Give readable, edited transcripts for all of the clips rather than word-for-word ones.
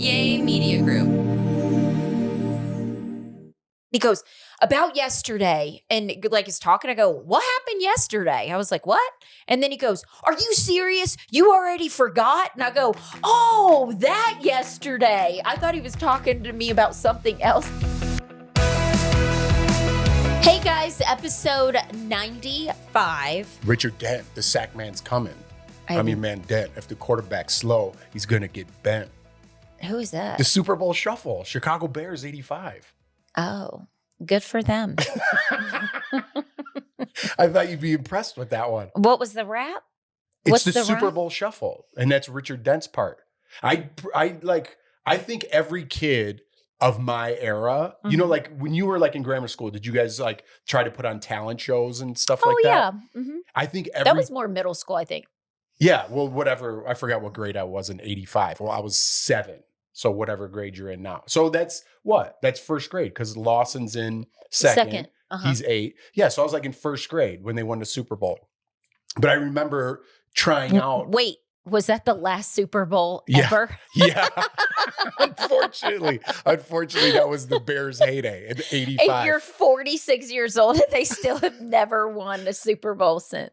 Yay Media Group. He goes, about yesterday, and like is talking. I go, what happened yesterday? I was like, what? And then he goes, are you serious? You already forgot? And I go, oh, that yesterday. I thought he was talking to me about something else. Hey guys, episode 95. Richard Dent, the sack man's coming. I'm your man Dent. If the quarterback's slow, he's going to get bent. Who is that? The Super Bowl Shuffle, Chicago Bears 85. Oh, good for them. I thought you'd be impressed with that one. What was the rap? It's the Super Bowl Shuffle, and that's Richard Dent's part. I think every kid of my era, you know, like when you were like in grammar school, did you guys like try to put on talent shows and stuff like that? Oh, yeah. Mm-hmm. I think that was more middle school, I think. Yeah, well, whatever. I forgot what grade I was in 85. Well, I was 7. So whatever grade you're in now. So that's what? That's first grade because Lawson's in second. He's 8. Yeah, so I was like in first grade when they won the Super Bowl. But I remember trying out. Wait, was that the last Super Bowl ever? Yeah. Unfortunately, that was the Bears' heyday in 85. And you're 46 years old and they still have never won a Super Bowl since.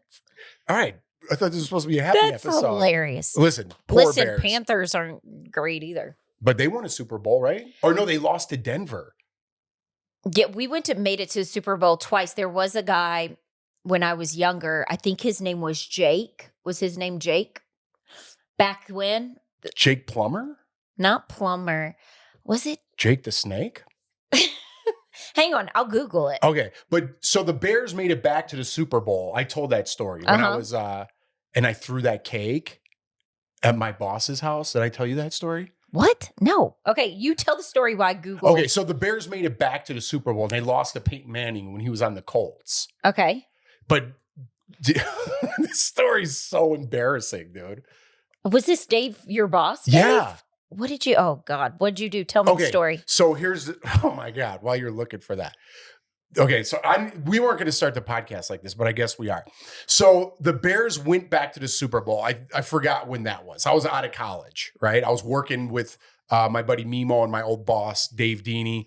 All right. I thought this was supposed to be a happy episode. That's hilarious. Listen, Bears. Panthers aren't great either. But they won a Super Bowl, right? Or no, they lost to Denver. Yeah, we made it to the Super Bowl twice. There was a guy when I was younger. I think his name was Jake. Was his name Jake? Back when? Jake Plummer? Not Plummer. Was it? Jake the Snake? Hang on, I'll Google it. Okay, but so the Bears made it back to the Super Bowl. I told that story when I was, and I threw that cake at my boss's house. Did I tell you that story? What? No. Okay, you tell the story while I Google. Okay, so the Bears made it back to the Super Bowl and they lost to Peyton Manning when he was on the Colts. Okay. But this story's so embarrassing, dude. Was this Dave, your boss? Dave? Yeah. What did you, oh God, what did you do? Tell me the story. So oh my God, while you're looking for that. Okay, so we weren't going to start the podcast like this, but I guess we are. So the Bears went back to the Super Bowl. I forgot when that was. I was out of college, right? I was working with my buddy Mimo and my old boss, Dave Deeney,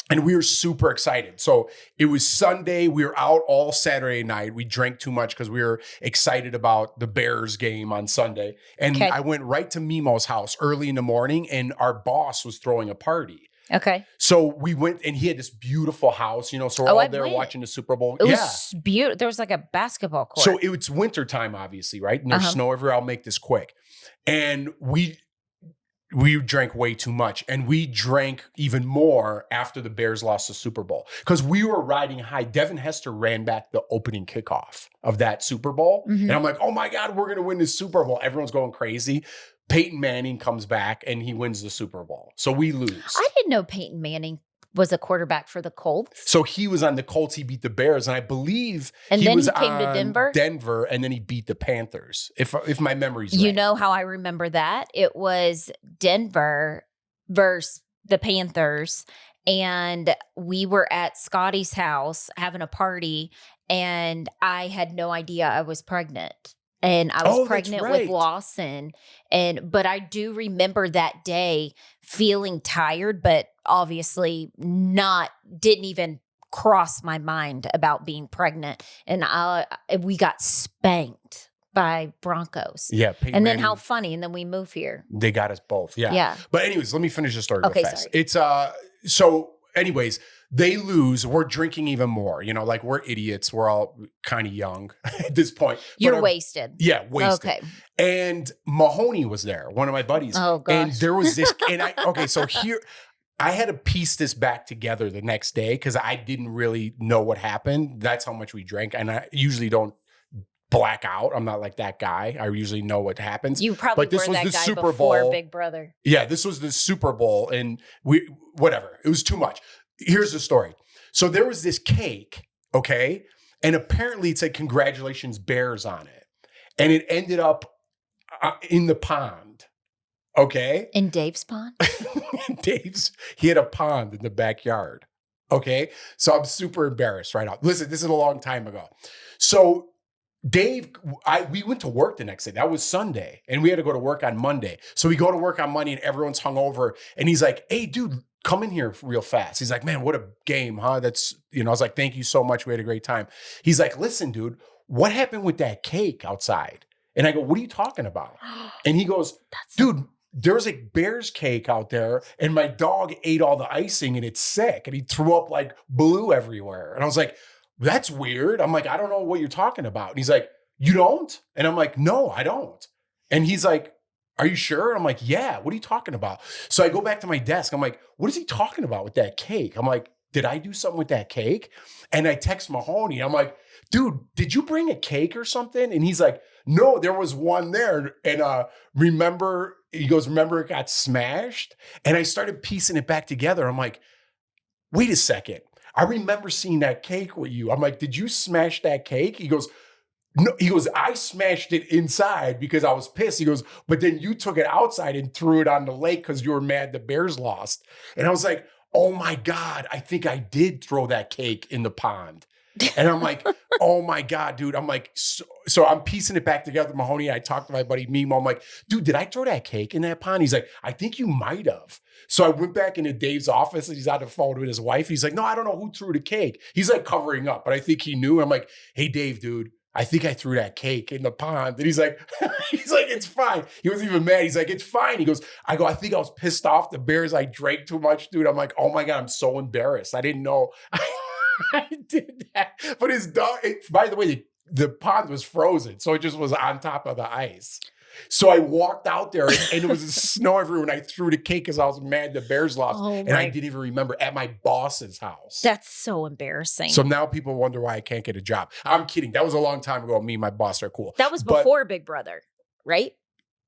and we were super excited. So it was Sunday. We were out all Saturday night. We drank too much because we were excited about the Bears game on Sunday. And I went right to Mimo's house early in the morning, and our boss was throwing a party. Okay. So we went, and he had this beautiful house, you know, so we're all there watching the Super Bowl. It was beautiful. There was like a basketball court. So it's wintertime, obviously, right? And there's snow everywhere. I'll make this quick. And we drank way too much. And we drank even more after the Bears lost the Super Bowl. Because we were riding high. Devin Hester ran back the opening kickoff of that Super Bowl. And I'm like, oh my God, we're going to win this Super Bowl. Everyone's going crazy. Peyton Manning comes back and he wins the Super Bowl. So we lose. I didn't know Peyton Manning was a quarterback for the Colts. So he was on the Colts. He beat the Bears. And I believe he came to Denver. And then he beat the Panthers, if my memory's right. You know how I remember that? It was Denver versus the Panthers. And we were at Scotty's house having a party. And I had no idea I was pregnant. And I was pregnant with Lawson. But I do remember that day feeling tired, but obviously didn't even cross my mind about being pregnant. And we got spanked by Broncos. Yeah. And then how funny. And then we move here. They got us both. Yeah. Yeah. But anyways, let me finish the story real fast. Sorry. It's so anyways, they lose. We're drinking even more. You know, like we're idiots. We're all kind of young at this point. You're wasted. Yeah, wasted. Okay. And Mahoney was there, one of my buddies. Oh, gosh. And there was this, so here, I had to piece this back together the next day because I didn't really know what happened. That's how much we drank. And I usually don't black out. I'm not like that guy. I usually know what happens. You probably were that guy before Big Brother. Yeah, this was the Super Bowl and whatever. It was too much. Here's the story. So there was this cake, okay? And apparently it said, congratulations, Bears on it. And it ended up in the pond, okay? In Dave's pond? He had a pond in the backyard, okay? So I'm super embarrassed right now. Listen, this is a long time ago. So Dave, we went to work the next day. That was Sunday, and we had to go to work on Monday. So we go to work on Monday, and everyone's hungover. And he's like, "Hey, dude, come in here real fast." He's like, "Man, what a game, huh?" I was like, "Thank you so much. We had a great time." He's like, "Listen, dude, what happened with that cake outside?" And I go, "What are you talking about?" And he goes, "Dude, there's a Bears cake out there, and my dog ate all the icing, and it's sick, and he threw up like blue everywhere." And I was like, "That's weird." I'm like, "I don't know what you're talking about." And he's like, "You don't?" And I'm like, "No, I don't." And he's like, "Are you sure?" I'm like, "Yeah, what are you talking about?" So I go back to my desk. I'm like, "What is he talking about with that cake?" I'm like, "Did I do something with that cake?" And I text Mahoney. I'm like, "Dude, did you bring a cake or something?" And he's like, "No, there was one there." And he goes, "Remember it got smashed?" And I started piecing it back together. I'm like, "Wait a second. I remember seeing that cake with you." I'm like, "Did you smash that cake?" He goes, "No." He goes, "I smashed it inside because I was pissed." He goes, "But then you took it outside and threw it on the lake because you were mad the Bears lost." And I was like, "Oh my God, I think I did throw that cake in the pond." And I'm like, "Oh my God, dude." I'm like, so I'm piecing it back together, Mahoney. I talked to my buddy Mimo. I'm like, "Dude, did I throw that cake in that pond?" He's like, "I think you might have." So I went back into Dave's office and he's on the phone with his wife. He's like, "No, I don't know who threw the cake." He's like covering up, but I think he knew. I'm like, "Hey, Dave, dude, I think I threw that cake in the pond." And he's like, "It's fine." He wasn't even mad. He's like, "It's fine." He goes, I think I was pissed off the Bears. I drank too much, dude." I'm like, "Oh my God, I'm so embarrassed. I didn't know I did that." But his dog, by the way, the pond was frozen. So it just was on top of the ice. So I walked out there and it was snow everywhere. And I threw the cake because I was mad the Bears lost. And I didn't even remember, at my boss's house. That's so embarrassing. So now people wonder why I can't get a job. I'm kidding. That was a long time ago. Me and my boss are cool. That was before Big Brother, right?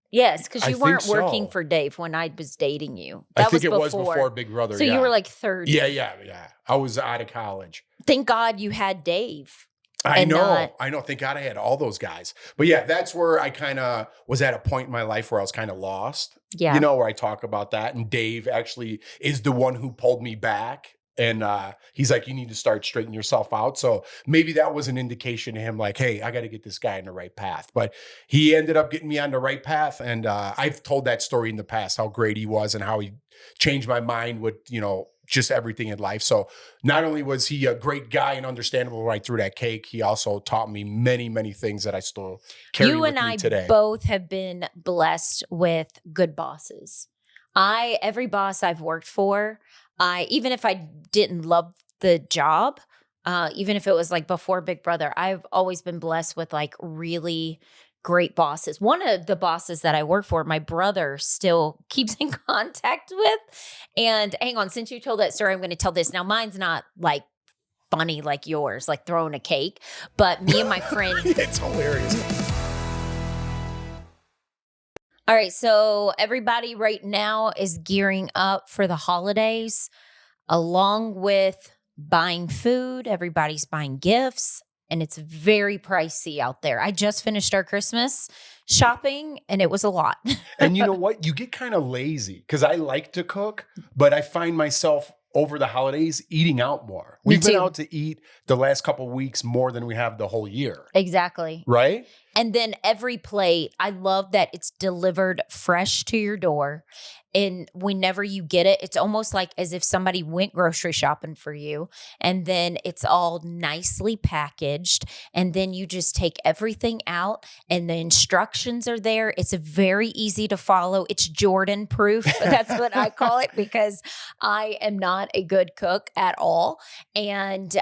Yes, because you weren't working for Dave when I was dating you. I think it was before Big Brother. So you were like 30. Yeah. I was out of college. Thank God you had Dave. I know. Thank God I had all those guys. But yeah, that's where I kind of was at a point in my life where I was kind of lost. Yeah. Where I talk about that. And Dave actually is the one who pulled me back. And he's like, "You need to start straightening yourself out." So maybe that was an indication to him like, "Hey, I got to get this guy on the right path." But he ended up getting me on the right path. And I've told that story in the past, how great he was and how he changed my mind with, just everything in life. So not only was he a great guy and understandable when I threw that cake, he also taught me many, many things that I still carry with me today. You and I both have been blessed with good bosses. Every boss I've worked for, even if I didn't love the job, even if it was like before Big Brother, I've always been blessed with like really great bosses. One of the bosses that I work for, my brother still keeps in contact with. And hang on, since you told that story, I'm going to tell this. Now, mine's not like funny like yours, like throwing a cake, but me and my friend. It's hilarious. All right, so everybody right now is gearing up for the holidays, along with buying food. Everybody's buying gifts, and it's very pricey out there. I just finished our Christmas shopping, and it was a lot. And you know what? You get kind of lazy because I like to cook, but I find myself over the holidays eating out more. We've been out to eat the last couple of weeks more than we have the whole year. Exactly. Right? And then EveryPlate, I love that it's delivered fresh to your door. And whenever you get it, it's almost like as if somebody went grocery shopping for you. And then it's all nicely packaged. And then you just take everything out and the instructions are there. It's very easy to follow. It's Jordan proof. That's what I call it because I am not a good cook at all. And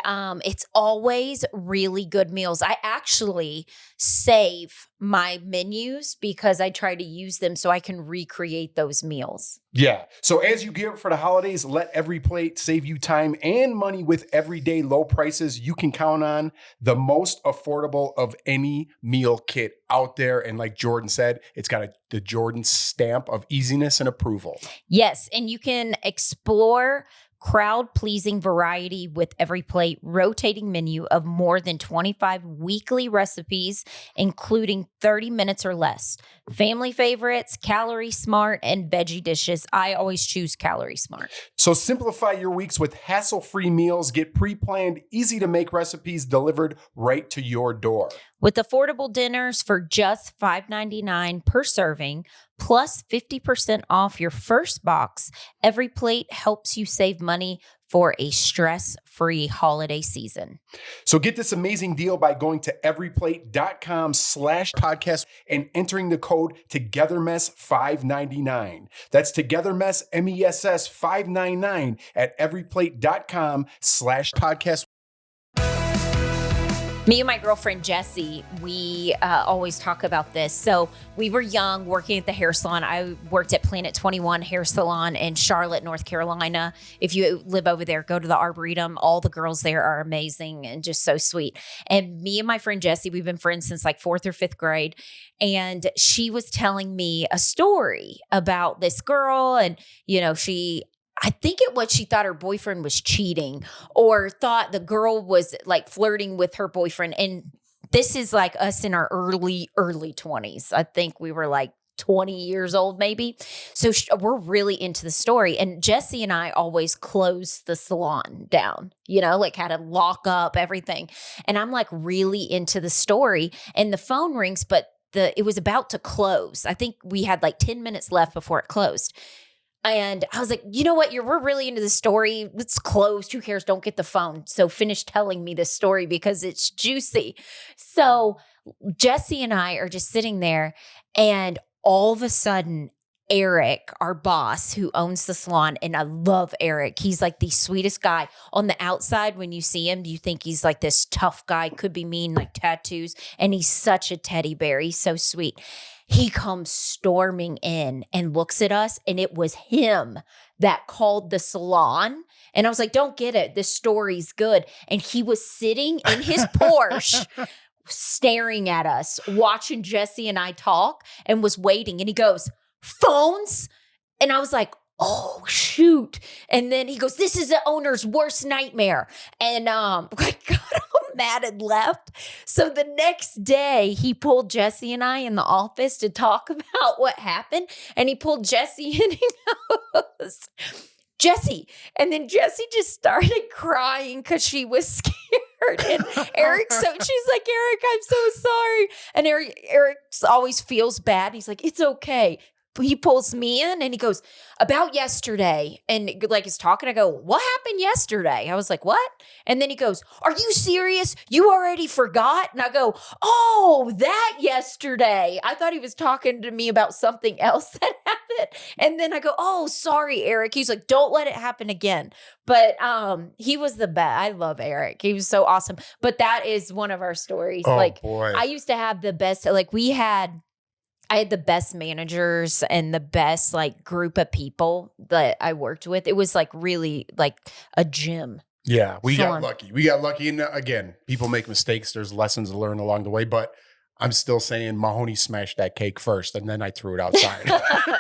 it's always really good meals. I actually save my menus because I try to use them so I can recreate those meals. Yeah. So as you gear up for the holidays, let EveryPlate save you time and money with everyday low prices you can count on, the most affordable of any meal kit out there. And like Jordan said, it's got the Jordan stamp of easiness and approval. Yes. And you can explore crowd-pleasing variety with EveryPlate rotating menu of more than 25 weekly recipes, including 30 minutes or less. Family favorites, calorie smart, and veggie dishes. I always choose calorie smart. So simplify your weeks with hassle-free meals. Get pre-planned, easy-to-make recipes delivered right to your door. With affordable dinners for just $5.99 per serving, plus 50% off your first box, EveryPlate helps you save money for a stress-free holiday season. So get this amazing deal by going to everyplate.com/podcast and entering the code TogetherMess599. That's TogetherMess, MESS 599 at everyplate.com/podcast. Me and my girlfriend, Jessie, we always talk about this. So we were young working at the hair salon. I worked at Planet 21 Hair Salon in Charlotte, North Carolina. If you live over there, go to the Arboretum. All the girls there are amazing and just so sweet. And me and my friend, Jessie, we've been friends since like 4th or 5th grade. And she was telling me a story about this girl. And, you know, I think it was she thought her boyfriend was cheating or thought the girl was like flirting with her boyfriend. And this is like us in our early 20s. I think we were like 20 years old maybe. So we're really into the story. And Jessie and I always closed the salon down, you know, like had to lock up everything. And I'm like really into the story and the phone rings, but it was about to close. I think we had like 10 minutes left before it closed. And I was like, you know what? We're really into the story. It's closed. Who cares? Don't get the phone. So finish telling me this story because it's juicy. So Jessie and I are just sitting there and all of a sudden, Eric, our boss who owns the salon, and I love Eric. He's like the sweetest guy. On the outside, when you see him, you think he's like this tough guy, could be mean, like tattoos. And he's such a teddy bear. He's so sweet. He comes storming in and looks at us, and it was him that called the salon. And I was like, don't get it. This story's good. And he was sitting in his Porsche staring at us, watching Jessie and I talk and was waiting. And he goes, phones? And I was like, oh, shoot. And then he goes, this is the owner's worst nightmare. And I got all mad and left. So the next day, he pulled Jessie and I in the office to talk about what happened. And he pulled Jessie in and he goes, Jessie. And then Jessie just started crying because she was scared. And Eric, so she's like, Eric, I'm so sorry. And Eric always feels bad. He's like, it's okay. He pulls me in and he goes, about yesterday. And like he's talking, I go, what happened yesterday? I was like, what? And then he goes, are you serious? You already forgot? And I go, oh, that yesterday. I thought he was talking to me about something else that happened. And then I go, oh, sorry, Eric. He's like, don't let it happen again. But he was the best. I love Eric. He was so awesome. But that is one of our stories. Oh, like boy. I used to have the best, like I had the best managers and the best like group of people that I worked with. It was like really like a gym. Yeah, we got lucky. We got lucky. And again, people make mistakes. There's lessons to learn along the way. But I'm still saying Mahoney smashed that cake first and then I threw it outside.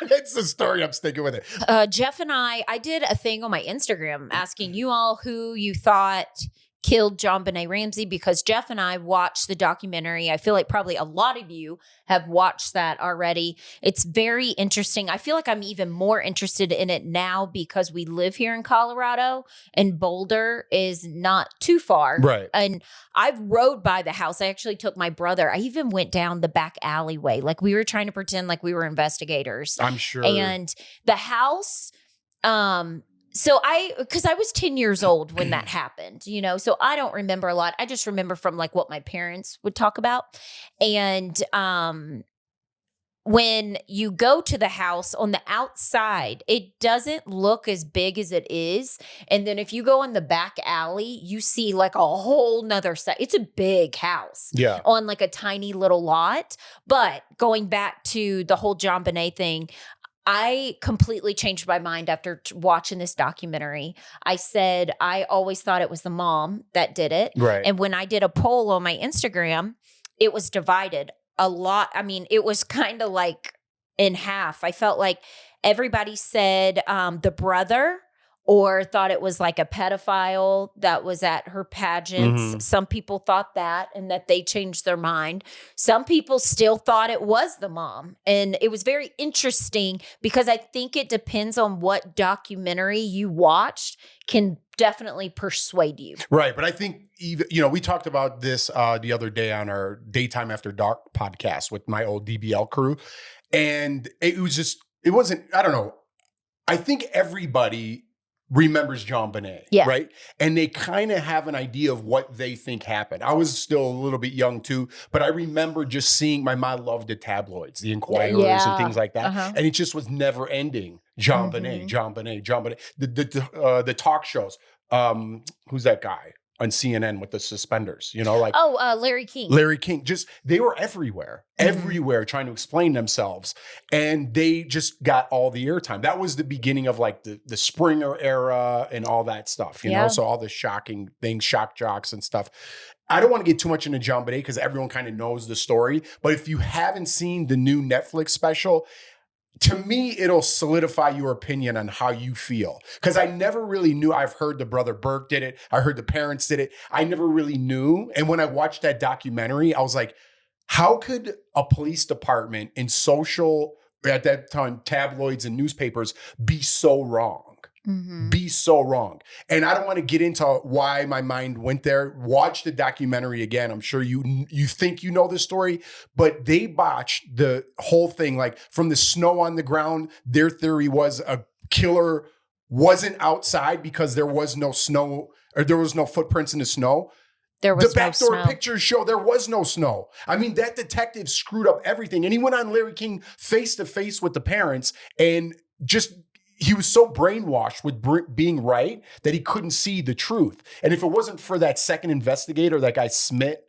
It's the story. I'm sticking with it. Jeff and I did a thing on my Instagram asking you all who you thought killed JonBenét Ramsey because Jeff and I watched the documentary. I feel like probably a lot of you have watched that already. It's very interesting. I feel like I'm even more interested in it now because we live here in Colorado and Boulder is not too far. Right. And I've rode by the house. I actually took my brother. I even went down the back alleyway. Like we were trying to pretend like we were investigators. I'm sure. And the house, so because I was 10 years old when that happened, you know, so I don't remember a lot. I just remember from like what my parents would talk about. And when you go to the house on the outside, it doesn't look as big as it is. And then if you go in the back alley, you see like a whole nother side. It's a big house on like a tiny little lot. But going back to the whole JonBenét thing, I completely changed my mind after watching this documentary. I said, I always thought it was the mom that did it. Right. And when I did a poll on my Instagram, it was divided a lot. I mean, it was kind of like in half. I felt like everybody said the brother or thought it was like a pedophile that was at her pageants. Mm-hmm. Some people thought that and that they changed their mind. Some people still thought it was the mom. And it was very interesting because I think it depends on what documentary you watched can definitely persuade you. Right. But I think even, we talked about this the other day on our Daytime After Dark podcast with my old DBL crew. And it wasn't, I don't know. I think everybody remembers JonBenét, Yeah. right? And they kind of have an idea of what they think happened. I was still a little bit young too, but I remember just seeing my mom loved the tabloids, the Inquirers and things like that. Uh-huh. And it just was never ending. JonBenét, JonBenét. The talk shows. Who's that guy on CNN with the suspenders? Larry King. Larry King. Just they were everywhere trying to explain themselves, and they just got all the airtime. That was the beginning of like the Springer era and all that stuff. You know, so all the shocking things, shock jocks and stuff. I don't want to get too much into JonBenét because everyone kind of knows the story. But if you haven't seen the new Netflix special, to me, it'll solidify your opinion on how you feel. Because I never really knew. I've heard the brother Burke did it. I heard the parents did it. I never really knew. And when I watched that documentary, I was like, how could a police department and at that time, tabloids and newspapers be so wrong? Be so wrong. And I don't want to get into why my mind went there. Watch the documentary again. I'm sure you think you know the story, but they botched the whole thing. Like from the snow on the ground, their theory was a killer wasn't outside because there was no snow or there was no footprints in the snow. The backdoor pictures show there was no snow. I mean, that detective screwed up everything. And he went on Larry King face to face with the parents and he was so brainwashed with being right that he couldn't see the truth. And if it wasn't for that second investigator, that guy John Smith,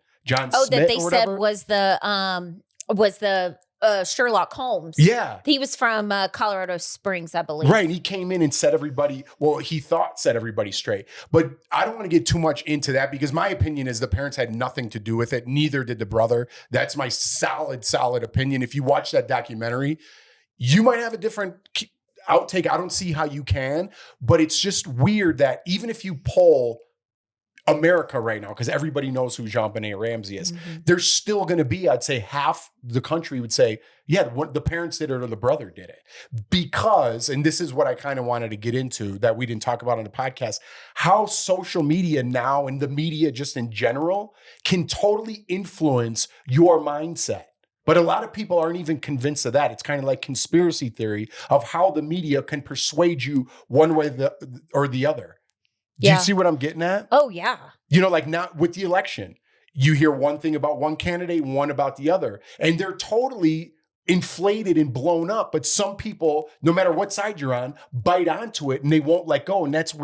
that they said was the Sherlock Holmes. Yeah. He was from Colorado Springs, I believe. Right. And he came in and set everybody straight. But I don't want to get too much into that because my opinion is the parents had nothing to do with it. Neither did the brother. That's my solid opinion. If you watch that documentary, you might have a different outtake. I don't see how you can, but it's just weird that even if you poll America right now, because everybody knows who JonBenét Ramsey is, there's still going to be, I'd say half the country would say, yeah, the parents did it or the brother did it. Because, and this is what I kind of wanted to get into that we didn't talk about on the podcast, how social media now and the media just in general can totally influence your mindset. But a lot of people aren't even convinced of that. It's kind of like conspiracy theory of how the media can persuade you one way or the other. Do you see what I'm getting at? Oh, yeah. Like now with the election, you hear one thing about one candidate, one about the other, and they're totally inflated and blown up. But some people, no matter what side you're on, bite onto it and they won't let go. And that's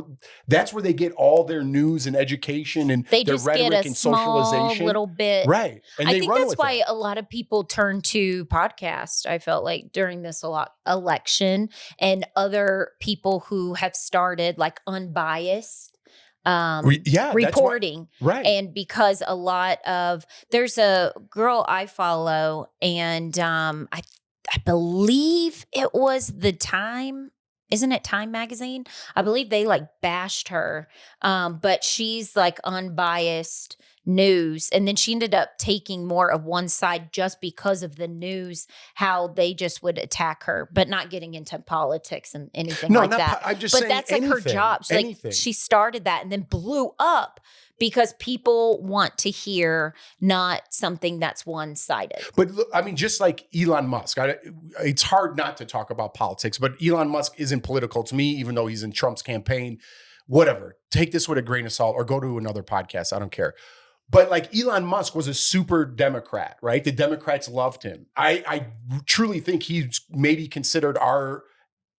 where they get all their news and education and they their just rhetoric get a and small socialization. Little bit. Right. And I they think run that's with why it. a lot of people turn to podcasts. I felt like during this election and other people who have started like unbiased reporting. Right. And because there's a girl I follow and I believe it was the Time. Isn't it Time magazine? I believe they like bashed her. But she's like unbiased news. And then she ended up taking more of one side just because of the news, how they just would attack her, but not getting into politics and anything like that. I'm just but saying that's like her job. She started that and then blew up because people want to hear not something that's one-sided. But look, I mean, just like Elon Musk, it's hard not to talk about politics, but Elon Musk isn't political to me, even though he's in Trump's campaign. Whatever. Take this with a grain of salt or go to another podcast. I don't care. But like Elon Musk was a super Democrat, right? The Democrats loved him. I truly think he's maybe considered our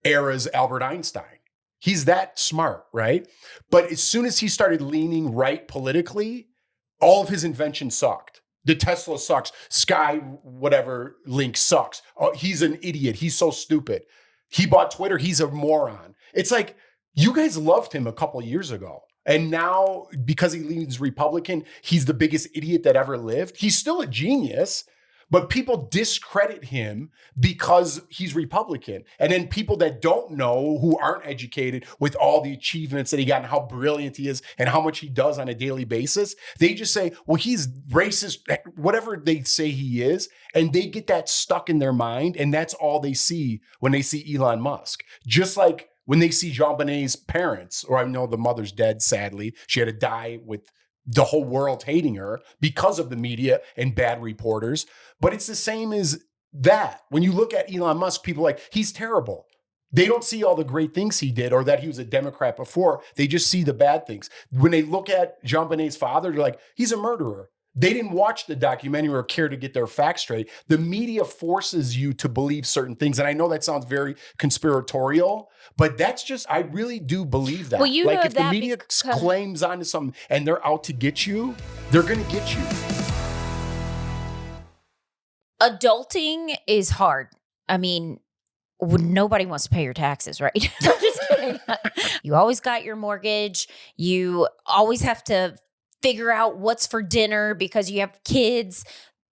era's Albert Einstein. He's that smart, right? But as soon as he started leaning right politically, all of his inventions sucked. The Tesla sucks. Sky, whatever, link sucks. Oh, he's an idiot. He's so stupid. He bought Twitter. He's a moron. It's like, you guys loved him a couple of years ago. And now, because he leans Republican, he's the biggest idiot that ever lived. He's still a genius, but people discredit him because he's Republican. And then people that don't know, who aren't educated with all the achievements that he got and how brilliant he is and how much he does on a daily basis, they just say, well, he's racist, whatever they say he is. And they get that stuck in their mind. And that's all they see when they see Elon Musk. Just like When they see JonBenét's parents, or I know the mother's dead, sadly. She had to die with the whole world hating her because of the media and bad reporters. But it's the same as that. When you look at Elon Musk, people are like, he's terrible. They don't see all the great things he did or that he was a Democrat before. They just see the bad things. When they look at JonBenét's father, they're like, he's a murderer. They didn't watch the documentary or care to get their facts straight. The media forces you to believe certain things. And I know that sounds very conspiratorial, but that's just, I really do believe that. Well, you like know if the media claims onto something and they're out to get you, they're going to get you. Adulting is hard. I mean, nobody wants to pay your taxes, right? I'm just kidding. You always got your mortgage. You always have to figure out what's for dinner because you have kids.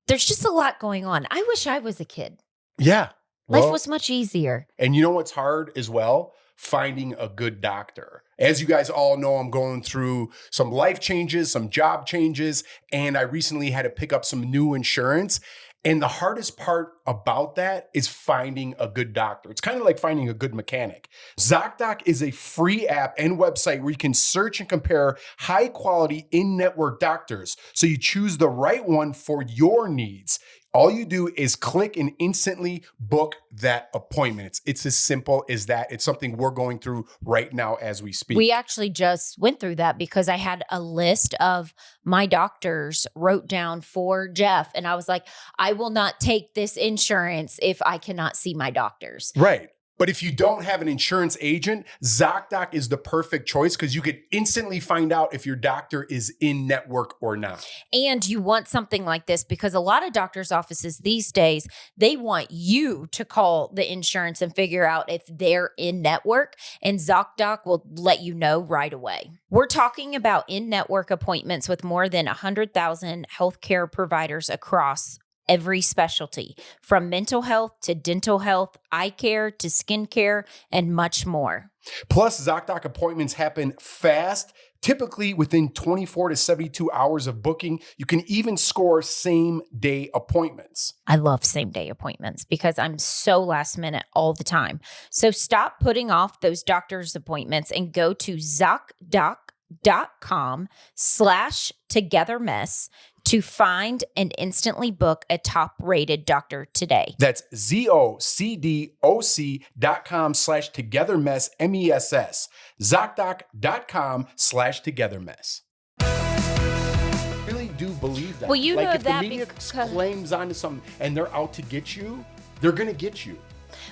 There's just a lot going on. I wish I was a kid. Yeah. Life was much easier. And you know what's hard as well? Finding a good doctor. As you guys all know, I'm going through some life changes, some job changes, and I recently had to pick up some new insurance. And the hardest part about that is finding a good doctor. It's kind of like finding a good mechanic. Zocdoc is a free app and website where you can search and compare high quality in-network doctors so you choose the right one for your needs. All you do is click and instantly book that appointment. It's as simple as that. It's something we're going through right now as we speak. We actually just went through that because I had a list of my doctors wrote down for Jeff. And I was like, I will not take this insurance if I cannot see my doctors. Right. But if you don't have an insurance agent, Zocdoc is the perfect choice because you could instantly find out if your doctor is in network or not. And you want something like this because a lot of doctors' offices these days, they want you to call the insurance and figure out if they're in network, and Zocdoc will let you know right away. We're talking about in-network appointments with more than 100,000 healthcare providers across every specialty, from mental health to dental health, eye care to skin care, and much more. Plus, Zocdoc appointments happen fast, typically within 24 to 72 hours of booking. You can even score same-day appointments. I love same-day appointments because I'm so last minute all the time. So stop putting off those doctor's appointments and go to Zocdoc.com/TogetherMess to find and instantly book a top-rated doctor today. That's ZOCDOC.com/TogetherMess, MESS. Zocdoc.com/TogetherMess. I really do believe that. Well, you like know if that the media claims onto something and they're out to get you, they're going to get you.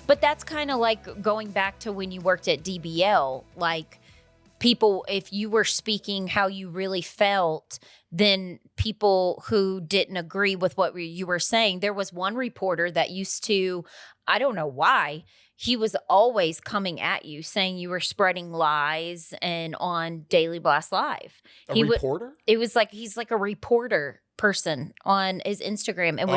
But that's kind of like going back to when you worked at DBL, like people, if you were speaking how you really felt, then people who didn't agree with what you were saying, there was one reporter that used to, I don't know why, he was always coming at you saying you were spreading lies and on Daily Blast Live. A reporter? It was like, he's like a reporter person on his Instagram, and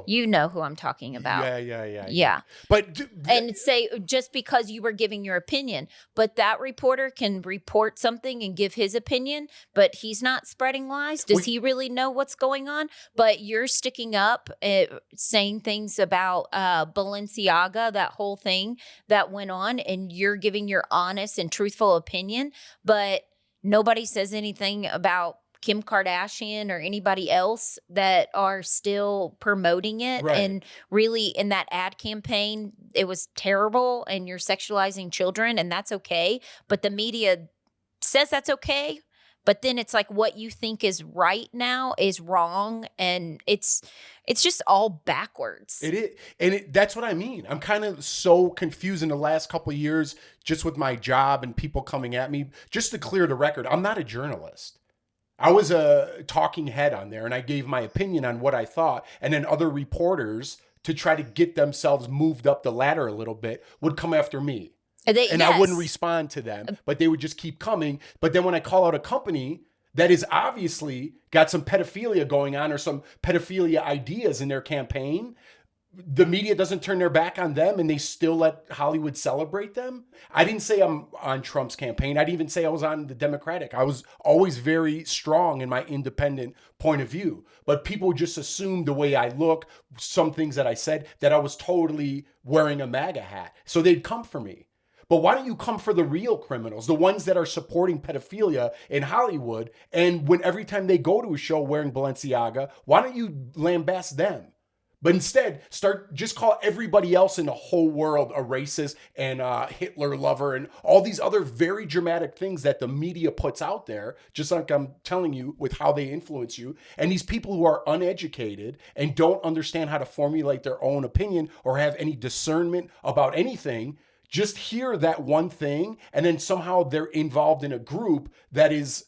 you know who I'm talking about. Yeah. But and say just because you were giving your opinion, but that reporter can report something and give his opinion, but he's not spreading lies. Does he really know what's going on? But you're sticking up, saying things about Balenciaga, that whole thing that went on, and you're giving your honest and truthful opinion, but nobody says anything about Kim Kardashian or anybody else that are still promoting it. Right. And really in that ad campaign, it was terrible and you're sexualizing children, and that's okay. But the media says that's okay. But then it's like what you think is right now is wrong. And it's just all backwards. It is. And that's what I mean. I'm kind of so confused in the last couple of years just with my job and people coming at me. Just to clear the record, I'm not a journalist. I was a talking head on there and I gave my opinion on what I thought. And then other reporters, to try to get themselves moved up the ladder a little bit, would come after me. I wouldn't respond to them, but they would just keep coming. But then when I call out a company that is obviously got some pedophilia going on or some pedophilia ideas in their campaign, the media doesn't turn their back on them and they still let Hollywood celebrate them. I didn't say I'm on Trump's campaign. I didn't even say I was on the Democratic. I was always very strong in my independent point of view. But people just assumed the way I look, some things that I said, that I was totally wearing a MAGA hat. So they'd come for me. But why don't you come for the real criminals, the ones that are supporting pedophilia in Hollywood? And when every time they go to a show wearing Balenciaga, why don't you lambast them? But instead, just call everybody else in the whole world a racist and a Hitler lover and all these other very dramatic things that the media puts out there, just like I'm telling you with how they influence you. And these people who are uneducated and don't understand how to formulate their own opinion or have any discernment about anything, just hear that one thing and then somehow they're involved in a group that is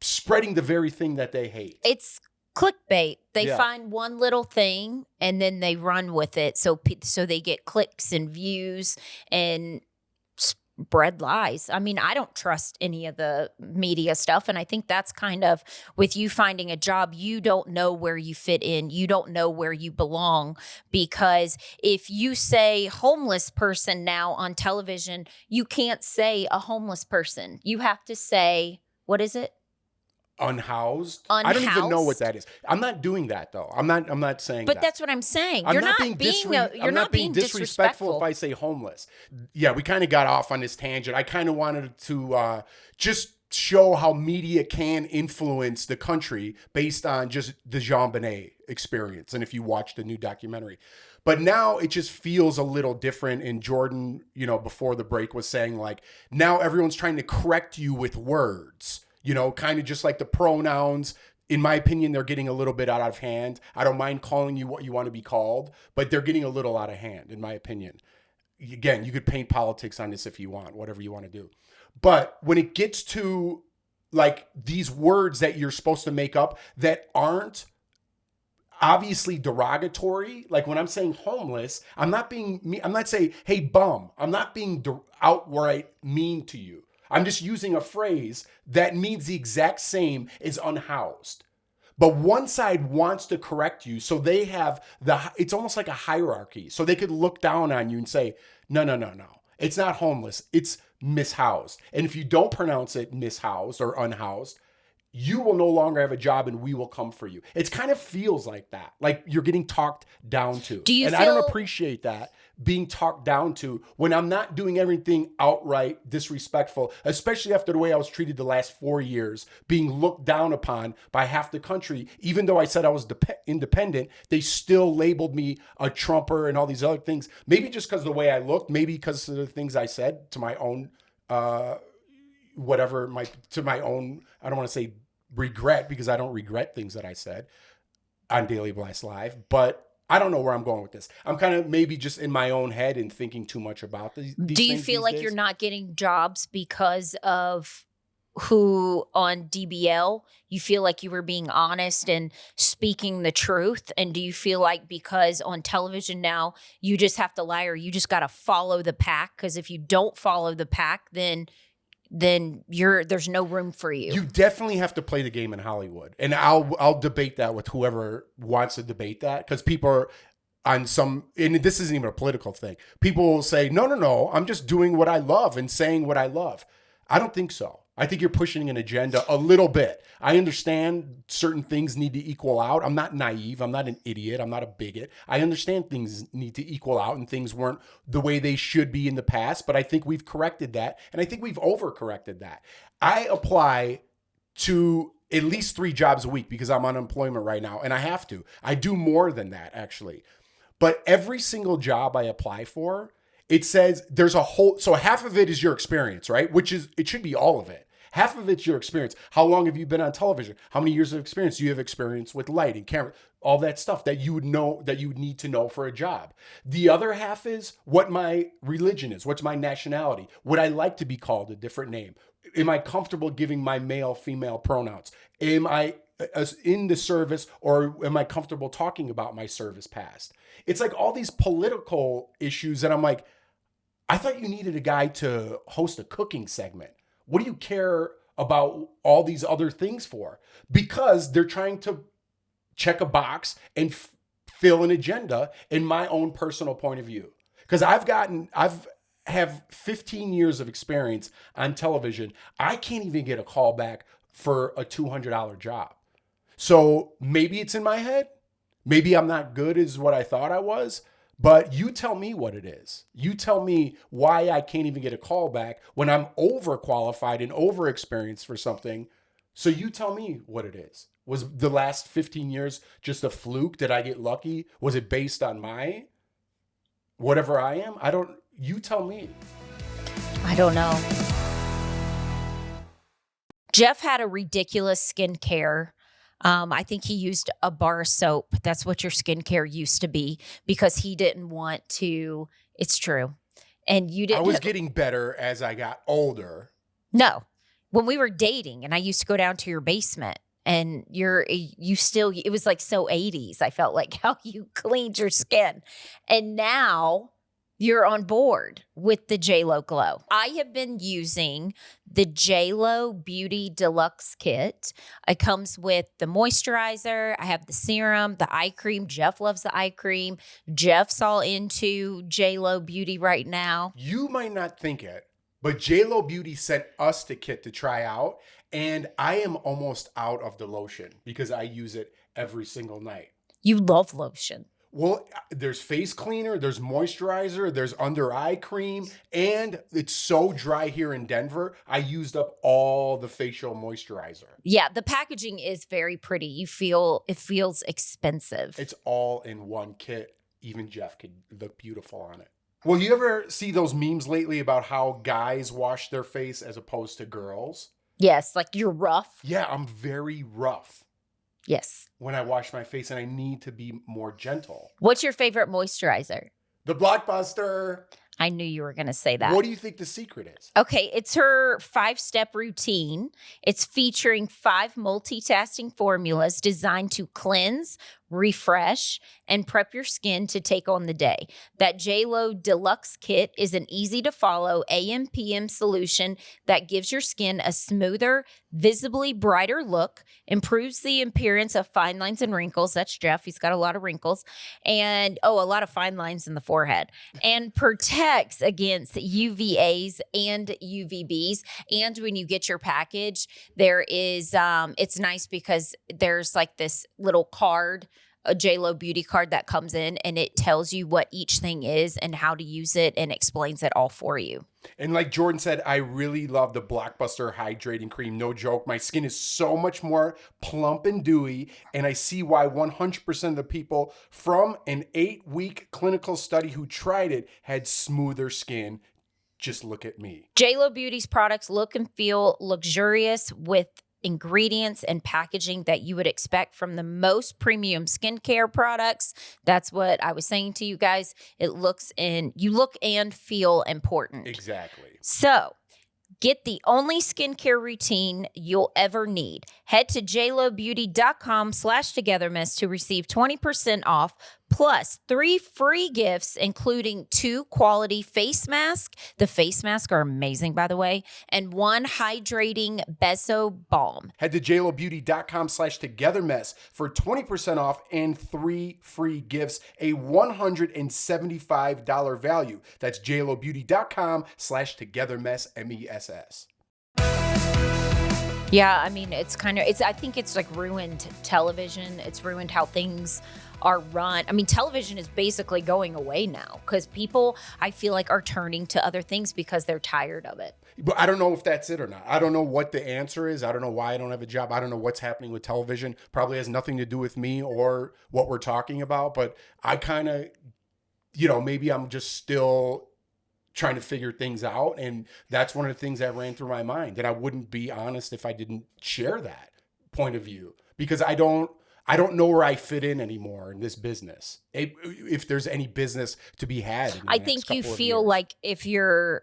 spreading the very thing that they hate. It's clickbait. They find one little thing and then they run with it. So they get clicks and views and spread lies. I mean, I don't trust any of the media stuff. And I think that's kind of with you finding a job, you don't know where you fit in. You don't know where you belong, because if you say homeless person now on television, you can't say a homeless person. You have to say, what is it? Unhoused? I don't even know what that is. I'm not doing that though. I'm not saying that. But that's what I'm saying. I'm You're not being disrespectful if I say homeless. Yeah, we kind of got off on this tangent. I kind of wanted to just show how media can influence the country based on just the JonBenét experience. And if you watch the new documentary. But now it just feels a little different. And Jordan, before the break was saying like, now everyone's trying to correct you with words. Kind of just like the pronouns. In my opinion, they're getting a little bit out of hand. I don't mind calling you what you want to be called, but they're getting a little out of hand, in my opinion. Again, you could paint politics on this if you want, whatever you want to do. But when it gets to like these words that you're supposed to make up that aren't obviously derogatory, like when I'm saying homeless, I'm not saying, hey, bum. I'm not being outright mean to you. I'm just using a phrase that means the exact same as unhoused. But one side wants to correct you. So they have it's almost like a hierarchy. So they could look down on you and say, no. It's not homeless. It's mishoused. And if you don't pronounce it mishoused or unhoused, you will no longer have a job and we will come for you. It kind of feels like that. Like you're getting talked down to. I don't appreciate that, being talked down to when I'm not doing everything outright disrespectful, especially after the way I was treated the last 4 years, being looked down upon by half the country. Even though I said I was independent, they still labeled me a Trumper and all these other things. Maybe just because of the way I looked, maybe because of the things I said to my own, I don't want to say regret, because I don't regret things that I said on Daily Blast Live, but I don't know where I'm going with this. I'm kind of maybe just in my own head and thinking too much about these Do you feel like you're not getting jobs because of who on DBL? You feel like you were being honest and speaking the truth? And do you feel like because on television now, you just have to lie, or you just got to follow the pack? Because if you don't follow the pack, then there's no room for you. You definitely have to play the game in Hollywood. And I'll debate that with whoever wants to debate that, because people are on and this isn't even a political thing. People will say, no, I'm just doing what I love and saying what I love. I don't think so. I think you're pushing an agenda a little bit. I understand certain things need to equal out. I'm not naive. I'm not an idiot. I'm not a bigot. I understand things need to equal out and things weren't the way they should be in the past, but I think we've corrected that. And I think we've overcorrected that. I apply to at least 3 jobs a week because I'm on unemployment right now, and I have to. I do more than that, actually. But every single job I apply for, it says there's so half of it is your experience, right? It should be all of it. Half of it's your experience. How long have you been on television? How many years of experience do you have experience with lighting, camera, all that stuff that you would know, that you would need to know for a job? The other half is what my religion is. What's my nationality? Would I like to be called a different name? Am I comfortable giving my male, female pronouns? Am I in the service, or am I comfortable talking about my service past? It's like all these political issues that I'm like, I thought you needed a guy to host a cooking segment. What do you care about all these other things for? Because they're trying to check a box and fill an agenda in my own personal point of view. Because I've have 15 years of experience on television. I can't even get a call back for a $200 job. So maybe it's in my head. Maybe I'm not good as what I thought I was. But you tell me what it is. You tell me why I can't even get a call back when I'm overqualified and overexperienced for something. So you tell me what it is. Was the last 15 years just a fluke? Did I get lucky? Was it based on my whatever I am? You tell me. I don't know. Jeff had a ridiculous skincare. I think he used a bar of soap. That's what your skincare used to be because he didn't want to. It's true. And you didn't. I was getting better as I got older. No. When we were dating and I used to go down to your basement and it was like so 80s. I felt like how you cleaned your skin. And now you're on board with the JLo Glow. I have been using the JLo Beauty Deluxe Kit. It comes with the moisturizer. I have the serum, the eye cream. Jeff loves the eye cream. Jeff's all into JLo Beauty right now. You might not think it, but JLo Beauty sent us the kit to try out. And I am almost out of the lotion because I use it every single night. You love lotion. Well, there's face cleaner, there's moisturizer, there's under eye cream, and it's so dry here in Denver, I used up all the facial moisturizer. Yeah, the packaging is very pretty. It feels expensive. It's all in one kit. Even Jeff could look beautiful on it. Well, you ever see those memes lately about how guys wash their face as opposed to girls? Yes, like you're rough. Yeah, I'm very rough. Yes. When I wash my face and I need to be more gentle. What's your favorite moisturizer? The Blockbuster. I knew you were going to say that. What do you think the secret is? Okay, it's her 5-step routine. It's featuring 5 multitasking formulas designed to cleanse, refresh, and prep your skin to take on the day. That JLo Deluxe Kit is an easy-to-follow AM/PM solution that gives your skin a smoother, visibly brighter look, improves the appearance of fine lines and wrinkles. That's Jeff. He's got a lot of wrinkles. And, a lot of fine lines in the forehead. And protects against UVAs and UVBs. And when you get your package, there is, it's nice because there's like this little card, a JLo Beauty card that comes in and it tells you what each thing is and how to use it and explains it all for you. And like Jordan said, I really love the Blockbuster Hydrating Cream. No joke. My skin is so much more plump and dewy. And I see why 100% of the people from an 8-week clinical study who tried it had smoother skin. Just look at me. JLo Beauty's products look and feel luxurious with ingredients and packaging that you would expect from the most premium skincare products. That's what I was saying to you guys. You look and feel important. Exactly. So get the only skincare routine you'll ever need. Head to jlobeauty.com/togetherness to receive 20% off plus 3 free gifts, including 2 quality face masks. The face masks are amazing, by the way, and 1 hydrating Bezo balm. Head to jlobeauty.com/togetherness for 20% off and 3 free gifts, a $175 value. That's jlobeauty.com/togetherness, MESS. Yeah, I mean, I think it's like ruined television. It's ruined how things are run. I mean, television is basically going away now because people, I feel like, are turning to other things because they're tired of it. But I don't know if that's it or not. I don't know what the answer is. I don't know why I don't have a job. I don't know what's happening with television. Probably has nothing to do with me or what we're talking about. But I kind of, maybe I'm just still trying to figure things out. And that's one of the things that ran through my mind, that I wouldn't be honest if I didn't share that point of view, because I don't know where I fit in anymore in this business. If there's any business to be had. I think you feel like you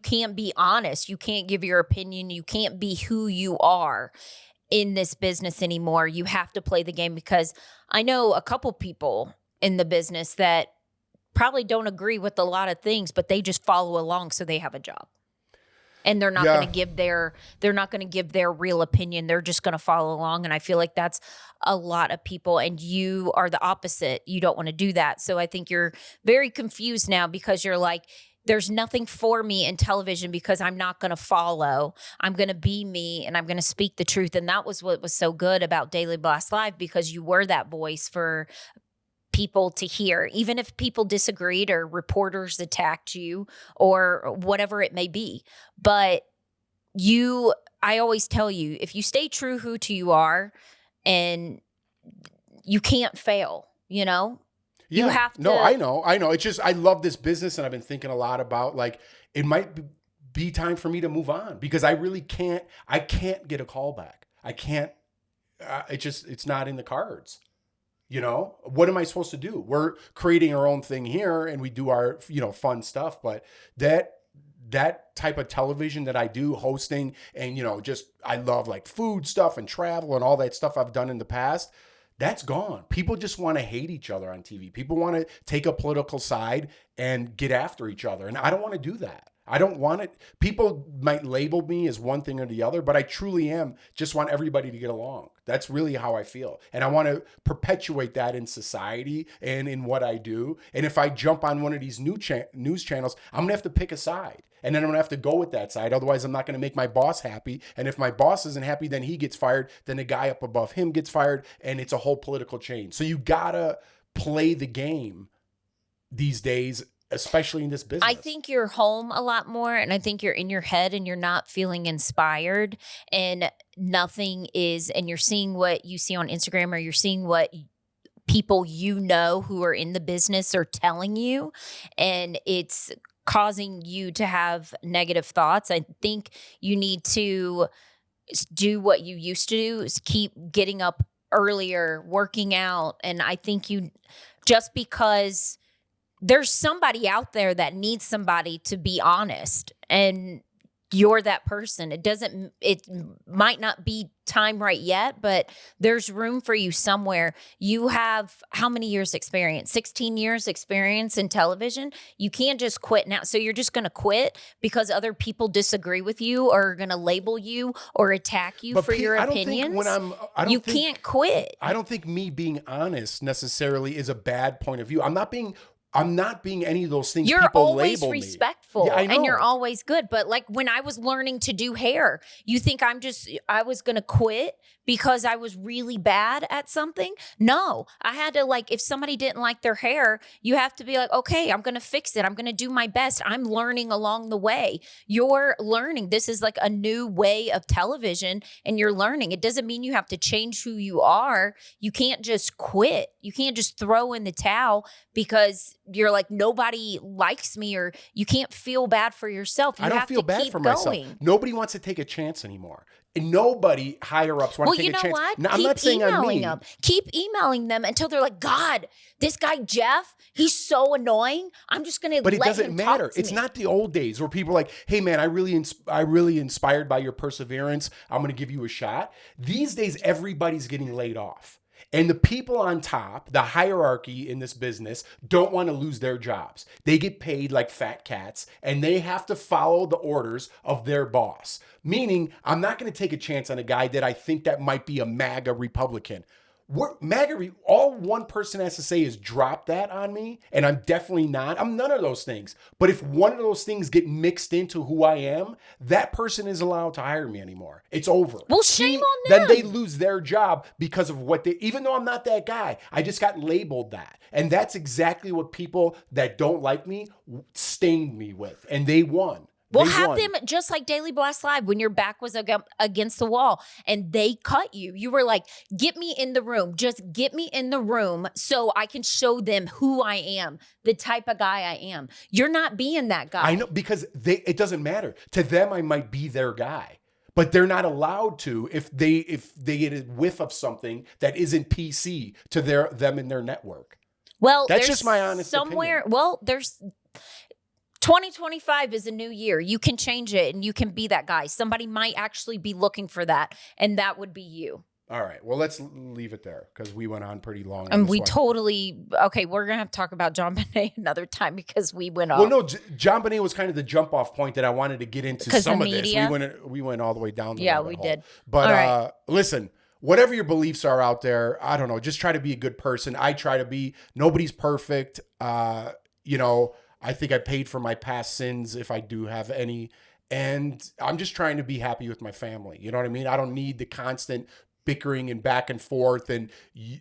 can't be honest. You can't give your opinion. You can't be who you are in this business anymore. You have to play the game, because I know a couple people in the business that probably don't agree with a lot of things, but they just follow along so they have a job. And they're not going to give their real opinion. They're just going to follow along. And I feel like that's a lot of people. And you are the opposite. You don't want to do that. So I think you're very confused now, because you're like, there's nothing for me in television because I'm not going to follow. I'm going to be me and I'm going to speak the truth. And that was what was so good about Daily Blast Live, because you were that voice for people to hear, even if people disagreed or reporters attacked you or whatever it may be. But I always tell you, if you stay true who to you are, and you can't fail, you know? You Yeah. have to. No, I know. It's just, I love this business, and I've been thinking a lot about, like, it might be time for me to move on, because I really can't, get a call back. I can't, it's not in the cards. You know, what am I supposed to do? We're creating our own thing here, and we do our, fun stuff, but that type of television that I do, hosting, and, just, I love like food stuff and travel and all that stuff I've done in the past. That's gone. People just want to hate each other on TV. People want to take a political side and get after each other. And I don't want to do that. I don't want it. People might label me as one thing or the other, but I truly just want everybody to get along. That's really how I feel. And I want to perpetuate that in society and in what I do. And if I jump on one of these news channels, I'm going to have to pick a side. And then I'm going to have to go with that side. Otherwise, I'm not going to make my boss happy. And if my boss isn't happy, then he gets fired. Then the guy up above him gets fired. And it's a whole political change. So you got to play the game these days, especially in this business. I think you're home a lot more, and I think you're in your head and you're not feeling inspired, and nothing is, and you're seeing what you see on Instagram, or you're seeing what people who are in the business are telling you, and it's causing you to have negative thoughts. I think you need to do what you used to do, is keep getting up earlier, working out, and I think just because there's somebody out there that needs somebody to be honest, and you're that person. It might not be time right yet, but there's room for you somewhere. You have how many years experience? 16 years experience in television. You can't just quit now. So you're just going to quit because other people disagree with you, or are going to label you or attack you for your opinions. You can't quit. I don't think me being honest necessarily is a bad point of view. I'm not being any of those things. You're people always label respectful, me. Yeah, I know. and you're always good. But like when I was learning to do hair, you think I was going to quit because I was really bad at something? No, I had to, like, if somebody didn't like their hair, you have to be like, okay, I'm going to fix it. I'm going to do my best. I'm learning along the way. You're learning. This is like a new way of television, and you're learning. It doesn't mean you have to change who you are. You can't just quit. You can't just throw in the towel because you're like, nobody likes me, or you can't feel bad for yourself. I don't feel bad for myself. Nobody wants to take a chance anymore. And nobody higher ups want to take a chance. Well, you know what? Now, I'm not saying on me. Keep emailing them until they're like, God, this guy Jeff, he's so annoying. I'm just going to let him talk to me. But it doesn't matter. It's not the old days where people are like, hey man, I really inspired by your perseverance. I'm going to give you a shot. These days, everybody's getting laid off. And the people on top, the hierarchy in this business, don't want to lose their jobs. They get paid like fat cats, and they have to follow the orders of their boss. Meaning, I'm not going to take a chance on a guy that I think that might be a MAGA Republican. All one person has to say is drop that on me, and I'm definitely not. I'm none of those things. But if one of those things get mixed into who I am, that person is allowed to hire me anymore. It's over. Well, shame on them. Then they lose their job because of even though I'm not that guy, I just got labeled that. And that's exactly what people that don't like me stained me with, and they won. Well, have them just like Daily Blast Live when your back was against the wall and they cut you. You were like, get me in the room. Just get me in the room so I can show them who I am, the type of guy I am. You're not being that guy. I know, because it doesn't matter. To them, I might be their guy. But they're not allowed to if they get a whiff of something that isn't PC to them and their network. Well, that's just my honest opinion. Well, there's 2025 is a new year. You can change it and you can be that guy. Somebody might actually be looking for that, and that would be you. All right. Well, let's leave it there because we went on pretty long. And we're going to have to talk about JonBenét another time because we went off. Well, no, JonBenét was kind of the jump off point that I wanted to get into some of this. We went all the way down the rabbit hole. Did. But right. Listen, whatever your beliefs are out there, I don't know, just try to be a good person. I try to be. Nobody's perfect. I think I paid for my past sins if I do have any. And I'm just trying to be happy with my family. You know what I mean? I don't need the constant bickering and back and forth and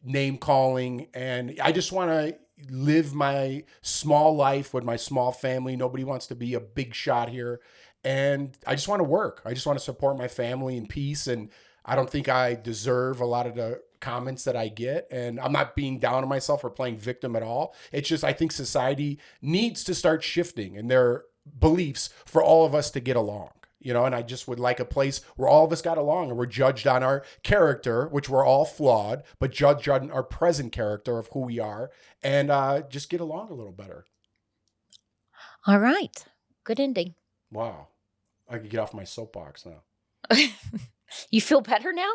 name calling. And I just want to live my small life with my small family. Nobody wants to be a big shot here. And I just want to work. I just want to support my family in peace. And I don't think I deserve a lot of the comments that I get. And I'm not being down on myself or playing victim at all. It's just, I think society needs to start shifting in their beliefs for all of us to get along. And I just would like a place where all of us got along and we're judged on our character, which we're all flawed, but judged on our present character of who we are, and just get along a little better. All right. Good ending. Wow. I could get off my soapbox now. You feel better now?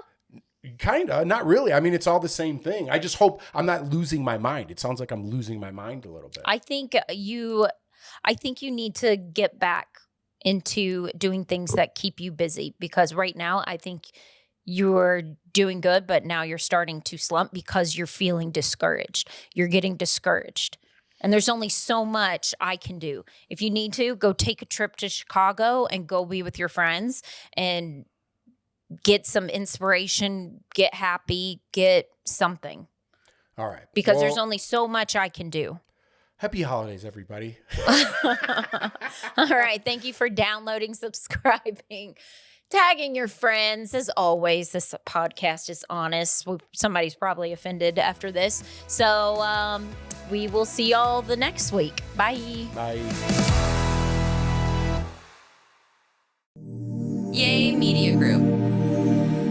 Kinda, not really. I mean, it's all the same thing. I just hope I'm not losing my mind. It sounds like I'm losing my mind a little bit. I think you need to get back into doing things that keep you busy, because right now I think you're doing good, but now you're starting to slump because you're feeling discouraged. You're getting discouraged. And there's only so much I can do. If you need to, go take a trip to Chicago and go be with your friends and get some inspiration, get happy, get something. All right. Because there's only so much I can do. Happy holidays, everybody. All right. Thank you for downloading, subscribing, tagging your friends. As always, this podcast is honest. Somebody's probably offended after this. So we will see y'all the next week. Bye. Bye. Yay Media Group.